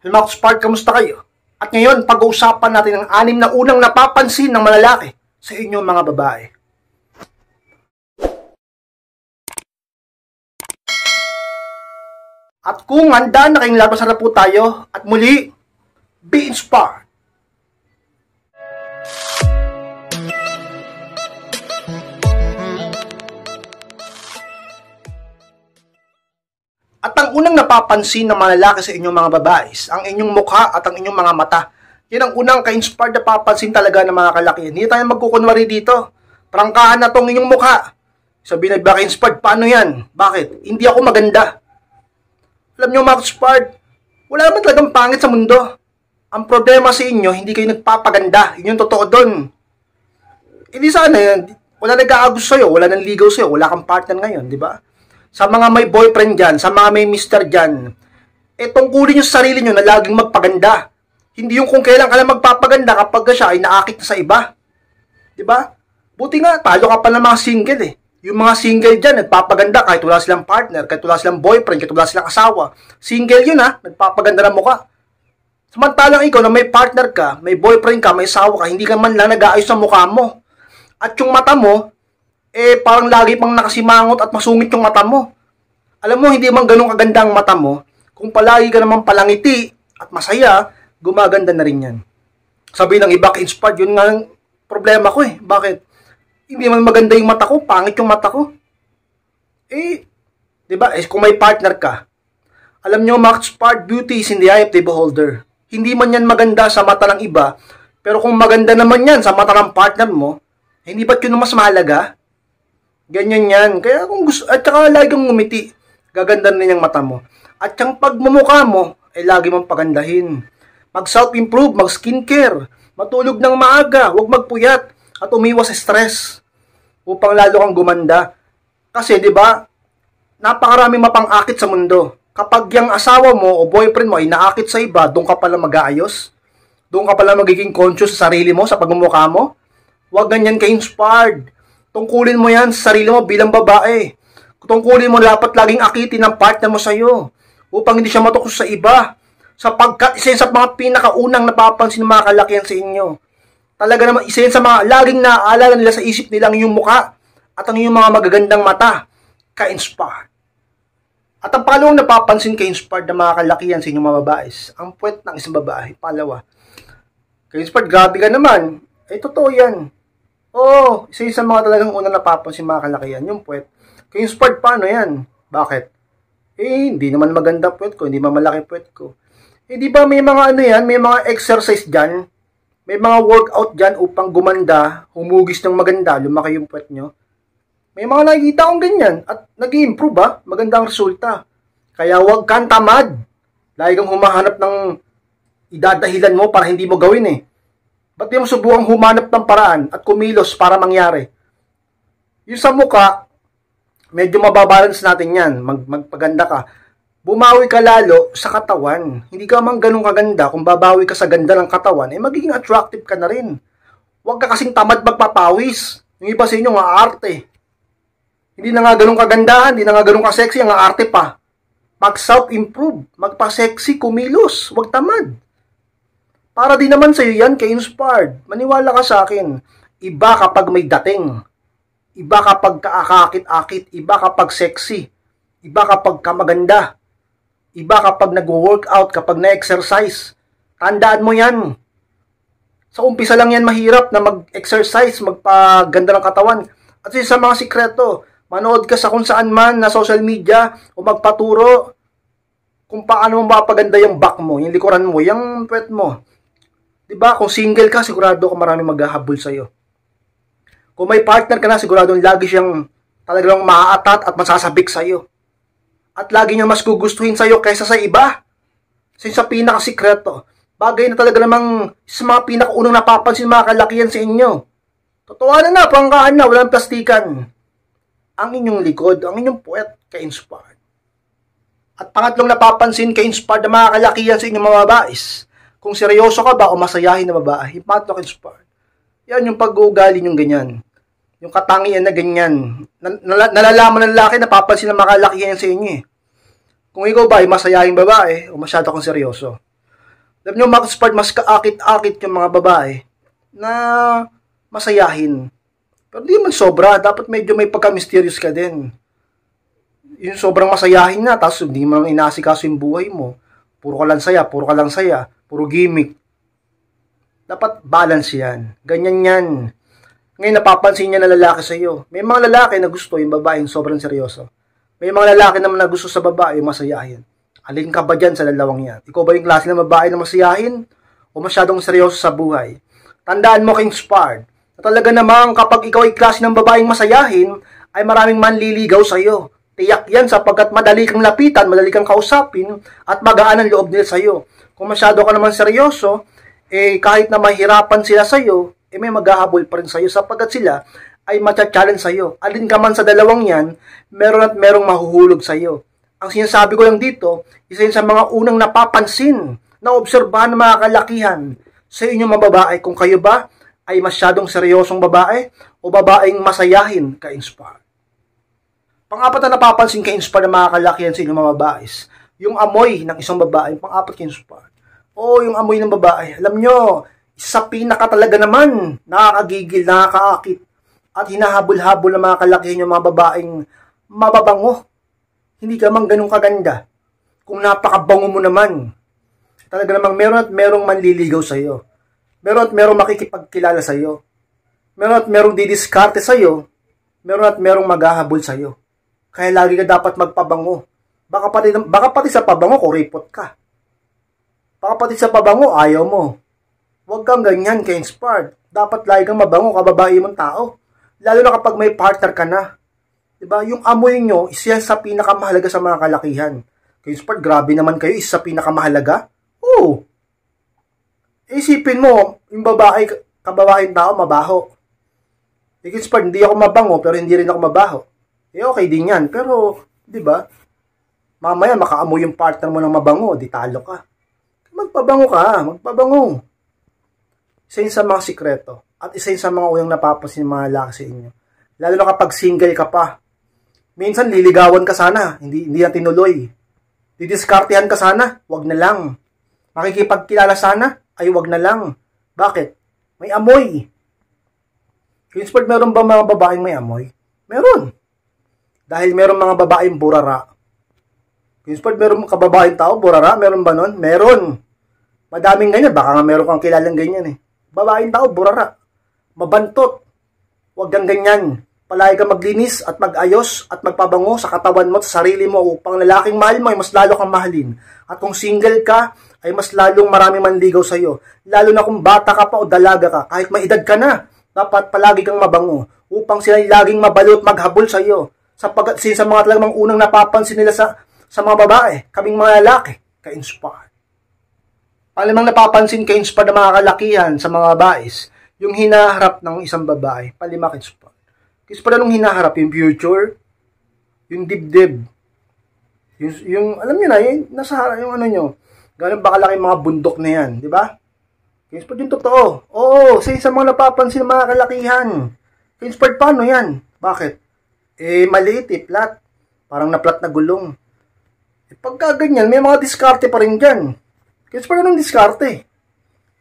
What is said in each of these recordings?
Mga Spark, kamusta kayo? At ngayon, pag-uusapan natin ang 6 na unang napapansin ng malalaki sa inyong mga babae. At kung handa na kayong labas na po tayo, at muli, be inspired! At ang unang napapansin ng mga lalaki sa inyong mga babae, ang inyong mukha at ang inyong mga mata. Yan ang unang ka-inspired na papansin talaga ng mga kalakihan. Hindi tayo magkukunwari dito. Prangkahan na tong inyong mukha. Sabi na ba ka-inspired? Paano yan? Bakit? Hindi ako maganda. Alam nyo mga inspired, wala naman talagang pangit sa mundo. Ang problema sa inyo, hindi kayo nagpapaganda. Yun yung totoo doon. Hindi sana yan. Wala nag-aagos sa'yo, wala nang ligaw sa'yo, wala kang partner ngayon, di ba? Sa mga may boyfriend dyan, sa mga may mister dyan, tungkulin nyo sa sarili nyo na laging magpaganda. Hindi yung kung kailan ka lang magpapaganda kapag siya ay naakit na sa iba. Diba? Buti nga, talo ka pa ng mga single eh. Yung mga single dyan, nagpapaganda kahit wala silang partner, kahit wala silang boyfriend, kahit wala silang asawa. Single yun ha, nagpapaganda ng mukha. Samantalang ikaw na may partner ka, may boyfriend ka, may asawa ka, hindi ka man lang nag-aayos sa mukha mo. At yung mata mo, parang lagi pang nakasimangot at masungit yung mata mo. Alam mo, hindi man ganun kaganda ang mata mo, kung palagi ka naman palangiti at masaya, gumaganda na rin yan. Sabi ng iba, ka-inspired, yun nga ang problema ko eh. Bakit? Hindi man maganda yung mata ko, pangit yung mata ko. Diba? Kung may partner ka, alam nyo, ka-inspired, beauty is in the eye of the beholder. Hindi man yan maganda sa mata ng iba, pero kung maganda naman yan sa mata ng partner mo, hindi ba't yun mas mahalaga? Ganyan yan. Kaya kung gusto, at saka lagi kang ngumiti, gaganda na yung mata mo. At yung pagmumukha mo, lagi mong pagandahin. Mag-self-improve, mag-skincare, matulog ng maaga, huwag magpuyat, at umiwas sa stress, upang lalo kang gumanda. Kasi, di ba, napakaraming mapang-akit sa mundo. Kapag yung asawa mo o boyfriend mo ay naakit sa iba, doon ka pala mag-aayos. Doon ka pala magiging conscious sa sarili mo, sa pagmumukha mo. Huwag ganyan ka-inspired. Tungkulin mo yan sa sarili mo bilang babae. Tungkulin mo dapat laging akitin ng partner mo sa'yo upang hindi siya matukos sa iba. Sapagkat isa yun sa mga pinakaunang napapansin ng mga kalakihan sa inyo. Talaga naman isa yun sa mga laging naaalala nila sa isip nila ang iyong mukha at ang iyong mga magagandang mata. Ka-inspired. At ang pangalawang napapansin ka-inspired ng mga kalakihan sa inyong mga babae, ang puwet ng isang babae. Palawa. Ka-inspired, grabe ka naman. Totoo yan. Oo, isa sa mga talagang unang napapansin mga kalakihan, yung puwet. Ka-inspired, paano yan? Bakit? Hindi naman maganda puwet ko, hindi naman malaki puwet ko. Di ba may mga ano yan, may mga exercise dyan, may mga workout dyan upang gumanda, humugis ng maganda, lumaki yung puwet nyo. May mga nakikita akong ganyan at nag-i-improve magandang resulta. Kaya huwag kang tamad. Lagi kang humahanap ng idadahilan mo para hindi mo gawin eh. Ba't di mo subukang humanap ng paraan at kumilos para mangyari? Yung sa mukha, medyo mababalance natin yan. Magpaganda ka. Bumawi ka lalo sa katawan. Hindi ka man ganun kaganda. Kung babawi ka sa ganda ng katawan, magiging attractive ka na rin. Huwag ka kasing tamad magpapawis. Yung iba sa inyo, nga arte. Hindi na nga ganun kagandahan, hindi na nga ganun ka-sexy, nga arte pa. Mag-self-improve, magpa-sexy, kumilos, huwag tamad. Para din naman sa'yo yan, ka-inspired. Maniwala ka sa akin. Iba kapag may dating. Iba kapag kaakakit-akit. Iba kapag sexy. Iba kapag kamaganda. Iba kapag nag-workout, kapag na-exercise. Tandaan mo yan. Sa umpisa lang yan mahirap na mag-exercise, magpaganda ng katawan. At sa mga sikreto, manood ka sa kung saan man na social media o magpaturo kung paano mo mapaganda yung back mo, yung likuran mo, yung puwet mo. Diba? Kung single ka, sigurado ka marami maghahabol sa'yo. Kung may partner ka na, sigurado lagi siyang talagang maaatat at masasabik sa'yo. At lagi niya mas gugustuhin sa'yo kaysa sa iba. Sa pinakasikreto. Bagay na talaga namang sa mga pinakaunang napapansin mga kalakihan sa inyo. Totohanan na, pangkaan na, walang plastikan. Ang inyong likod, ang inyong puwet, ka-inspired. At pangatlong napapansin, ka-inspired na mga kalakihan sa inyong mga babaes. Kung seryoso ka ba o masayahin na babae, patok inspired. Yan yung pag-uugali yung ganyan. Yung katangian na ganyan. Nalalaman ng lalaki, napapansin ng mga kalakihan sa inyo eh. Kung ikaw ba ay masayahing babae o masyado kang seryoso. Alam nyo, mga ka-Spark, mas kaakit-akit yung mga babae na masayahin. Pero di man sobra, dapat medyo may pagka-mysterious ka din. Yung sobrang masayahin na, tapos hindi mo lang inaasikaso yung buhay mo. Puro ka lang saya, puro gimmick. Dapat balance yan. Ganyan yan. Ngayon napapansin niya na lalaki sa iyo. May mga lalaki na gusto yung babaeng sobrang seryoso. May mga lalaki naman na gusto sa babae yung masayahin. Alin ka ba dyan sa dalawang yan? Ikaw ba yung klase ng babae na masayahin? O masyadong seryoso sa buhay? Tandaan mo, King Spard, na talaga namang kapag ikaw ay klase ng babaeng masayahin, ay maraming manliligaw sa iyo. Tiyak yan sapagkat madali kang lapitan, madali kang kausapin, at magaan ang loob nila sa iyo. Kung masyado ka naman seryoso, kahit na mahirapan sila sa iyo, may maghahabol pa rin sa iyo sapagkat sila ay matcha-challenge sa iyo. Alin ka man sa dalawang yan, meron at merong mahuhulog sa iyo. Ang sinasabi ko lang dito, isa yun sa mga unang napapansin na obserbahan ng mga kalakihan sa inyong mga babae kung kayo ba ay masyadong seryosong babae o babaeng masayahin ka-inspire. Pang-apat na napapansin ka-inspire ng mga kalakihan sa inyong mga babaes, yung amoy ng isang babae, pang-apat ka-inspire. O yung amoy ng babae. Alam nyo, isa pinaka talaga naman, nakakagigil, nakakaakit, at hinahabol-habol ng mga kalakihan yung mga babaeng mababango. Hindi ka man ganun kaganda. Kung napakabango mo naman, talaga namang meron at merong manliligaw sa iyo. Meron at merong makikipagkilala sa iyo. Meron at merong didiskarte sa iyo. Meron at merong maghahabol sa iyo. Kaya lagi ka dapat magpabango. Baka pati sa pabango, kuripot ka. Baka pati sa pabango, ayaw mo. Huwag kang ganyan, ka-inspired. Dapat lagi kang mabango, kababae mong tao. Lalo na kapag may partner ka na. Diba? Yung amoy nyo, isa sa pinakamahalaga sa mga kalakihan. Ka-inspired, grabe naman kayo, isa sa pinakamahalaga? Oo. Isipin mo, yung babae, kababaeng tao, mabaho. Ka-inspired, hindi ako mabango, pero hindi rin ako mabaho. Okay din yan. Pero, diba? Mamaya, makaamoy yung partner mo ng mabango, di talo ka. Magpabango. Isa yun sa mga sikreto. At isa yun sa mga unang napapansin ng mga lalaki sa inyo. Lalo na kapag single ka pa. Minsan liligawan ka sana, hindi na tinuloy. Didiskartehan ka sana, wag na lang. Makikipagkilala sana, ay wag na lang. Bakit? May amoy. Kingsford, meron ba mga babaeng may amoy? Meron. Dahil meron mga babaeng burara. Kingsford, meron kababaeng tao, burara? Meron ba nun? Meron. Madaming ganyan, baka nga meron kang kilalang ganyan eh. Babaeng tao, burara. Mabantot. Huwag kang ganyan. Palagi kang maglinis at mag-ayos at magpabango sa katawan mo at sa sarili mo upang lalaking mahal mo ay mas lalo kang mahalin. At kung single ka, ay mas lalong marami manligaw sa iyo. Lalo na kung bata ka pa o dalaga ka, kahit may edad ka na, dapat palagi kang mabango upang sila laging mabalot maghabol sa iyo. Sa mga talagang unang napapansin nila sa mga babae, kaming mga lalaki, ka-inspire. Palimang napapansin ka-inspire ng mga kalakihan sa mga babaes, yung hinaharap ng isang babae, palima ka-inspire. Kasi pala nung hinaharap, yung future, yung dibdib, yung alam nyo na, yung ano nyo, gano'n ba kalaki mga bundok na yan, di ba? Ka-inspire yung totoo. Oo, sa mga napapansin ng mga kalakihan. Ka-inspire paano yan? Bakit? Maliit plat. Parang na-plat na gulong. Pagka ganyan, may mga diskarte pa rin dyan. Kasi parang ng diskarte.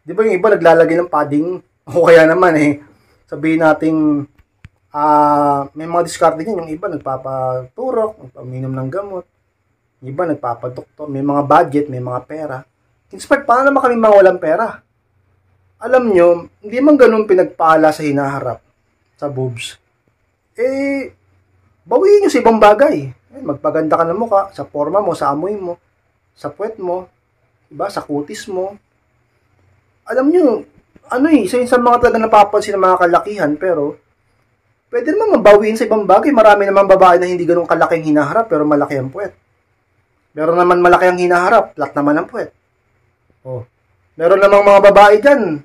Di ba yung iba naglalagay ng padding? O kaya naman sabihin natin, may mga diskarte dyan. Yung iba nagpapaturok, nagpaminom ng gamot. Yung iba nagpapadoktor. May mga budget, may mga pera. Inspired, paano naman kami mga walang pera? Alam nyo, hindi man ganun pinagpala sa hinaharap, sa boobs. Bawiin nyo sa ibang bagay. Magpaganda ka ng mukha, sa forma mo, sa amoy mo, sa puwet mo, diba, sa kutis mo. Alam nyo, isa yun sa mga talaga napapansin ng mga kalakihan, pero pwede naman mabawiin sa ibang bagay. Marami naman babae na hindi ganun kalaking hinaharap, pero malaki ang puwet. Meron naman malaki ang hinaharap, flat naman ang puwet. Meron namang mga babae dyan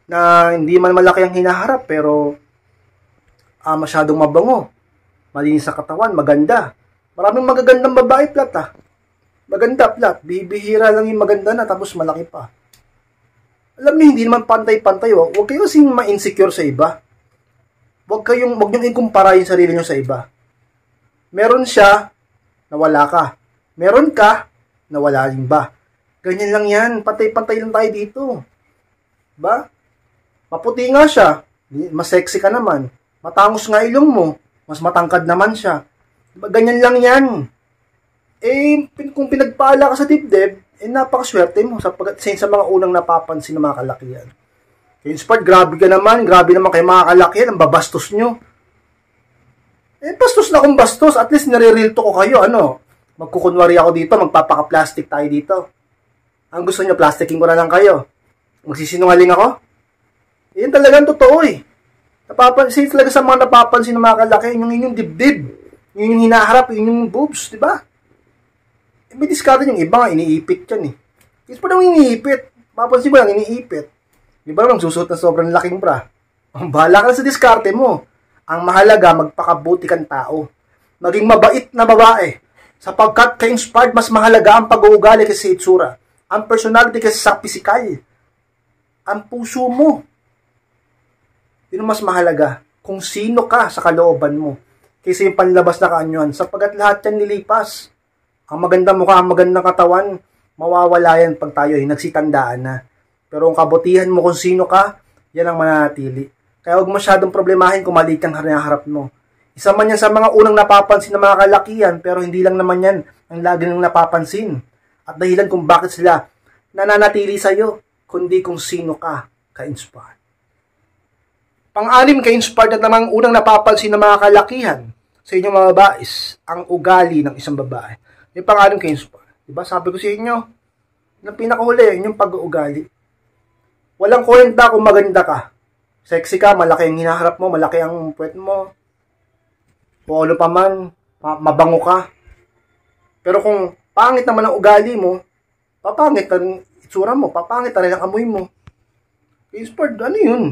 na hindi man malaki ang hinaharap, pero masyadong mabango. Malinis sa katawan, maganda. Maraming magagandang babae flat Maganda flat. Bibihira lang yung maganda na tapos malaki pa. Alam niyo, hindi naman pantay-pantay. Huwag kayo kasing ma-insecure sa iba. Huwag niyong ikumpara yung sarili niyo sa iba. Meron siya na wala ka. Meron ka na wala rin ba. Ganyan lang yan. Pantay-pantay lang tayo dito. Diba? Maputi nga siya. Mas sexy ka naman. Matangos nga ilong mo. Mas matangkad naman siya. Diba? Ganyan lang yan. Eh, kung pinagpala ka sa dibdib, eh napakaswerte mo sa mga unang napapansin ng mga kalakihan. Kaya Inspired, grabe naman kayo mga kalakihan, ang babastos nyo. Eh, bastos na kung bastos, at least nare-real to ko kayo, ano? Magkukunwari ako dito, magpapaka-plastic tayo dito. Ang gusto nyo, plasticking ko na lang kayo. Magsisinungaling ako? Yan talagang totoo eh. Napapansin talaga sa mga napapansin ng mga kalakihan, yung inyong dibdib, yung hinaharap, yung boobs, di ba? Eh, may diskarte yung iba nga, iniipit yan eh. Kasi pa naman iniipit. Mapansin mo lang, iniipit. Di ba naman, susuot na sobrang laking bra. Ang bahala ka sa diskarte mo. Ang mahalaga, magpakabuti kang tao. Maging mabait na babae. Sapagkat ka-inspired, mas mahalaga ang pag-uugali kasi sa itsura. Ang personality kasi sa pisikal. Ang puso mo. Yun mas mahalaga. Kung sino ka sa kalooban mo. Kaysa yung panlabas na kaanyuan. Sapagkat lahat yan nilipas. Ang magandang mukha, ang magandang katawan, mawawala yan pag tayo ay nagsitandaan na. Pero ang kabutihan mo kung sino ka, yan ang mananatili. Kaya huwag masyadong problemahin kung maliit ang hinaharap mo. Isa man yan sa mga unang napapansin ng mga kalakihan, pero hindi lang naman yan ang lagi nang napapansin. At dahilan kung bakit sila nananatili sa'yo, kundi kung sino ka ka-inspired. Pang-anim ka-inspired at namang unang napapansin ng mga kalakihan sa inyong mga babae ang ugali ng isang babae. Yung pang-anim ka-inspired. Diba? Sabi ko sa inyo, yung pinakahuli, yung pag-uugali. Walang kwenta kung maganda ka. Sexy ka, malaki ang hinaharap mo, malaki ang puwet mo. O ano pa man, mabango ka. Pero kung pangit naman ang ugali mo, papangit na rin itsura mo, papangit na rin ang amoy mo. Inspired, ano yun?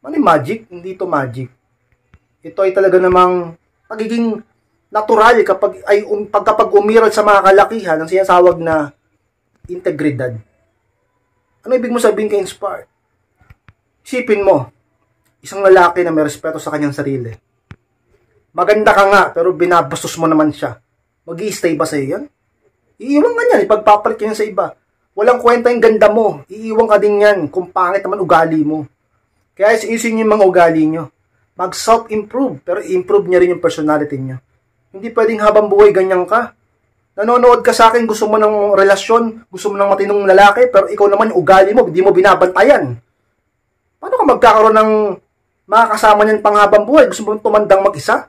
Ano yung magic? Hindi ito magic. Ito ay talaga namang pagiging natural kapag umiral sa mga kalakihan, ang sinasawag na integridad. Ano ibig mo sabihin kay inspired? Isipin mo, isang lalaki na may respeto sa kanyang sarili. Maganda ka nga, pero binabastos mo naman siya. Mag-i-stay ba sa'yo yan? Iiwan ka niyan, ipagpapalit ka niyan sa iba. Walang kwenta yung ganda mo. Iiwan ka din yan kung pangit naman ugali mo. Kaya isin yung mga ugali nyo. Mag-self-improve, pero improve niya rin yung personality nyo. Hindi pwedeng habang buhay ganyan ka. Nanonood ka sa akin, gusto mo ng relasyon, gusto mo ng matinong lalaki, pero ikaw naman yung ugali mo, hindi mo binabantayan. Paano ka magkakaroon ng makakasama niyan pang habang buhay? Gusto mo tumandang mag-isa?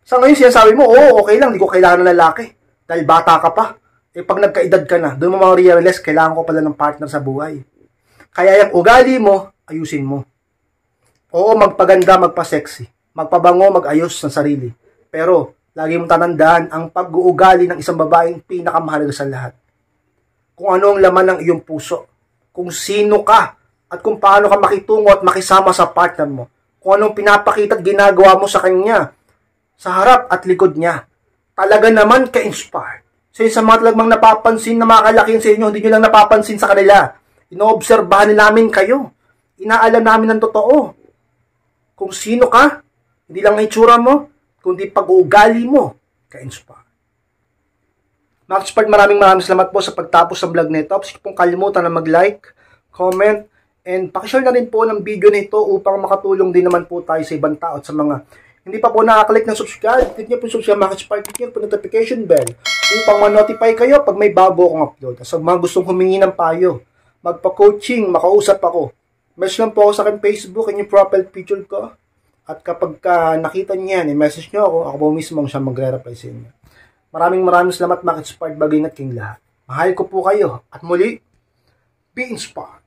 Sa ngayon, sinasabi mo, oo, okay lang, hindi ko kailangan ng lalaki. Dahil bata ka pa. Eh, pag nagkaedad ka na, doon mo ma-realize, kailangan ko pala ng partner sa buhay. Kaya yung ugali mo, ayusin mo. Oo, magpaganda, magpa-sexy. Magpabango, mag-ayos ng sarili. Pero, lagi mong tanandaan, ang pag-uugali ng isang babaeng pinakamahalaga sa lahat. Kung ano ang laman ng iyong puso. Kung sino ka, at kung paano ka makitungo at makisama sa partner mo. Kung anong pinapakita at ginagawa mo sa kanya, sa harap at likod niya. Talaga naman ka-inspired. So sa mga talagang napapansin na mga kalakihan sa inyo, hindi nyo lang napapansin sa kanila. Inoobserbahan namin kayo. Inaalam namin ng totoo. Kung sino ka, hindi lang ang itsura mo, kundi pag-uugali mo, ka-inspired. Mga ka-inspired, maraming salamat po sa pagtapos sa vlog nito. Please pong kalimutan na mag-like, comment, and pakishare na rin po ng video nito upang makatulong din naman po tayo sa ibang tao at sa mga hindi pa po nakaklik ng subscribe. Click niyo po yung subscribe, mga ka-inspired, click niyo po notification bell upang ma-notify kayo pag may bago akong upload. Sa mga gustong humingi ng payo, magpa-coaching, makausap ako. Message lang po ako sa aking Facebook, yung profile picture ko. At kapag nakita niyo yan, i-message niyo ako po mismo ang siya magre-reply sa inyo. Maraming salamat mga ka-inspired, mag-ingat kayong lahat. Mahal ko po kayo. At muli, be inspired.